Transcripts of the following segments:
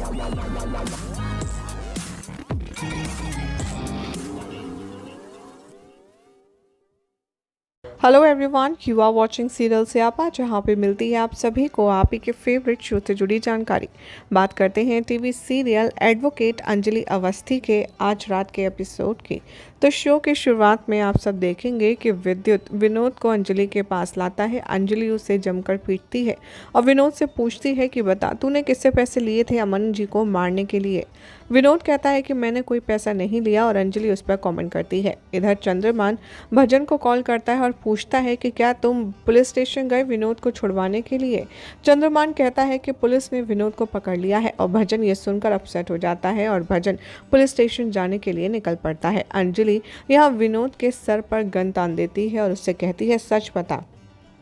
Hello everyone, you are watching serial Syapa, जहां पे मिलती है आप सभी को आप ही के फेवरेट शो से जुड़ी जानकारी। बात करते हैं TV serial advocate Anjali Awasthi के आज रात के एपिसोड की। तो शो की शुरुआत में आप सब देखेंगे कि विद्युत विनोद को अंजलि के पास लाता है। अंजलि उसे जमकर पीटती है और विनोद से पूछती है कि बता, तूने किससे पैसे लिए थे अमन जी को मारने के लिए। विनोद कहता है कि मैंने कोई पैसा नहीं लिया और अंजलि उस पर कमेंट करती है। इधर चंद्रमान भजन को कॉल करता है और पूछता है कि क्या तुम पुलिस स्टेशन गए विनोद को छुड़वाने के लिए। चंद्रमान कहता है कि पुलिस ने विनोद को पकड़ लिया है और भजन ये सुनकर अपसेट हो जाता है और भजन पुलिस स्टेशन जाने के लिए निकल पड़ता है। अंजलि यहाँ विनोद के सर पर गन तान देती है और उससे कहती है सच बता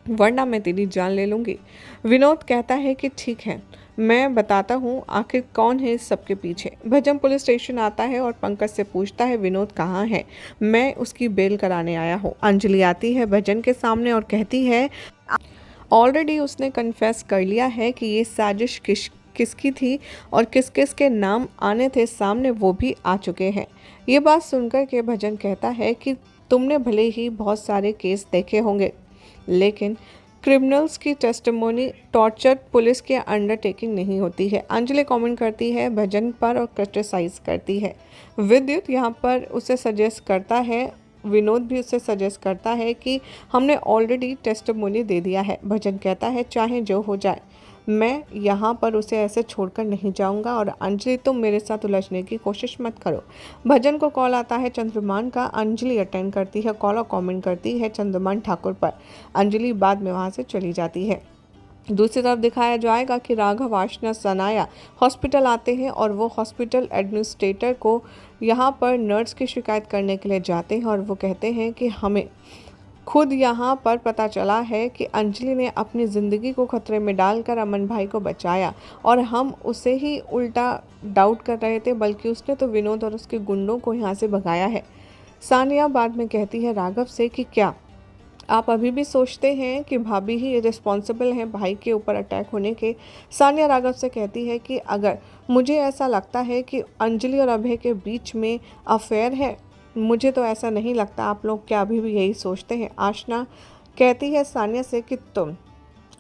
वरना मैं तेरी जान ले लूंगी। विनोद कहता है कि ठीक है, मैं बताता हूँ आखिर कौन है इस सबके पीछे। भजन पुलिस स्टेशन आता है और पंकज से पूछता है विनोद कहाँ है, मैं उसकी बेल कराने आया हूँ। अंजलि आती है भजन के सामने और कहती है ऑलरेडी उसने कन्फेस कर लिया है कि ये साजिश किसकी थी और किस किस के नाम आने थे सामने वो भी आ चुके हैं। ये बात सुनकर के भजन कहता है कि तुमने भले ही बहुत सारे केस देखे होंगे लेकिन क्रिमिनल्स की टेस्टिमोनी टॉर्चर पुलिस के अंडरटेकिंग नहीं होती है। अंजलि कमेंट करती है भजन पर और क्रिटिसाइज करती है। विद्युत यहाँ पर उसे सजेस्ट करता है, विनोद भी उसे सजेस्ट करता है कि हमने ऑलरेडी टेस्टिमोनी दे दिया है। भजन कहता है चाहे जो हो जाए मैं यहाँ पर उसे ऐसे छोड़कर नहीं जाऊँगा और अंजलि तुम मेरे साथ उलझने की कोशिश मत करो। भजन को कॉल आता है चंद्रमान का। अंजलि अटेंड करती है कॉल और कमेंट करती है चंद्रमान ठाकुर पर। अंजलि बाद में वहाँ से चली जाती है। दूसरी तरफ दिखाया जाएगा कि राघव, आशना, सनाया हॉस्पिटल आते हैं और वो हॉस्पिटल एडमिनिस्ट्रेटर को यहाँ पर नर्स की शिकायत करने के लिए जाते हैं और वो कहते हैं कि हमें खुद यहाँ पर पता चला है कि अंजलि ने अपनी ज़िंदगी को खतरे में डालकर अमन भाई को बचाया और हम उसे ही उल्टा डाउट कर रहे थे, बल्कि उसने तो विनोद और उसके गुंडों को यहाँ से भगाया है। सानिया बाद में कहती है राघव से कि क्या आप अभी भी सोचते हैं कि भाभी ही रिस्पॉन्सिबल हैं भाई के ऊपर अटैक होने के। सानिया राघव से कहती है कि अगर मुझे ऐसा लगता है कि अंजलि और अभय के बीच में अफेयर है, मुझे तो ऐसा नहीं लगता। आप लोग क्या अभी भी यही सोचते हैं। आशना कहती है सानिया से कि तुम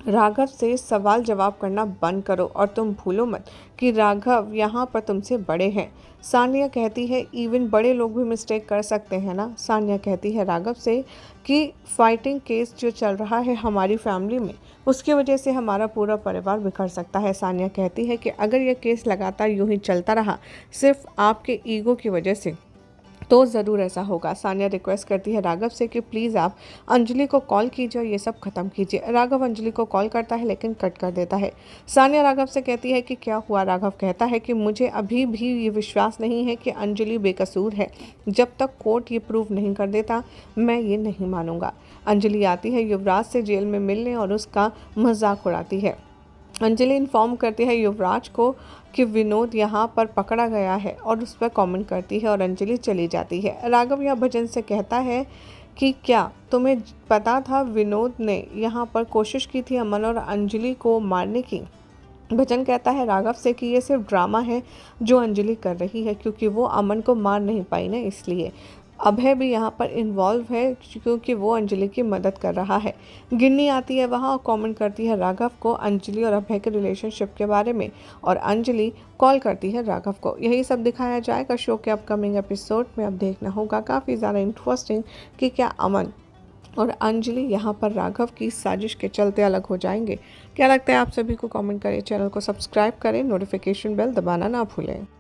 राघव से सवाल जवाब करना बंद करो और तुम भूलो मत कि राघव यहाँ पर तुमसे बड़े हैं। सानिया कहती है इवन बड़े लोग भी मिस्टेक कर सकते हैं ना। सानिया कहती है राघव से कि फाइटिंग केस जो चल रहा है हमारी फैमिली में, उसकी वजह से हमारा पूरा परिवार बिखर सकता है। सानिया कहती है कि अगर यह केस लगातार यूं ही चलता रहा सिर्फ आपके ईगो की वजह से तो ज़रूर ऐसा होगा। सानिया रिक्वेस्ट करती है राघव से कि प्लीज़ आप अंजलि को कॉल कीजिए और ये सब ख़त्म कीजिए। राघव अंजलि को कॉल करता है लेकिन कट कर देता है। सानिया राघव से कहती है कि क्या हुआ। राघव कहता है कि मुझे अभी भी ये विश्वास नहीं है कि अंजलि बेकसूर है। जब तक कोर्ट ये प्रूव नहीं कर देता मैं ये नहीं मानूंगा। अंजलि आती है युवराज से जेल में मिलने और उसका मजाक उड़ाती है। अंजलि इन्फॉर्म करती है युवराज को कि विनोद यहाँ पर पकड़ा गया है और उस पर कमेंट करती है और अंजलि चली जाती है। राघव यह भजन से कहता है कि क्या तुम्हें पता था विनोद ने यहाँ पर कोशिश की थी अमन और अंजलि को मारने की। भजन कहता है राघव से कि ये सिर्फ ड्रामा है जो अंजलि कर रही है क्योंकि वो अमन को मार नहीं पाई ना, इसलिए। अभय भी यहाँ पर इन्वॉल्व है क्योंकि वो अंजलि की मदद कर रहा है। गिन्नी आती है वहाँ और कमेंट करती है राघव को अंजलि और अभय के रिलेशनशिप के बारे में और अंजलि कॉल करती है राघव को। यही सब दिखाया जाएगा शो के अपकमिंग एपिसोड में। अब देखना होगा काफ़ी ज़्यादा इंटरेस्टिंग कि क्या अमन और अंजलि यहाँ पर राघव की साजिश के चलते अलग हो जाएंगे। क्या लगता है आप सभी को कमेंट करें, चैनल को सब्सक्राइब करें, नोटिफिकेशन बेल दबाना ना भूलें।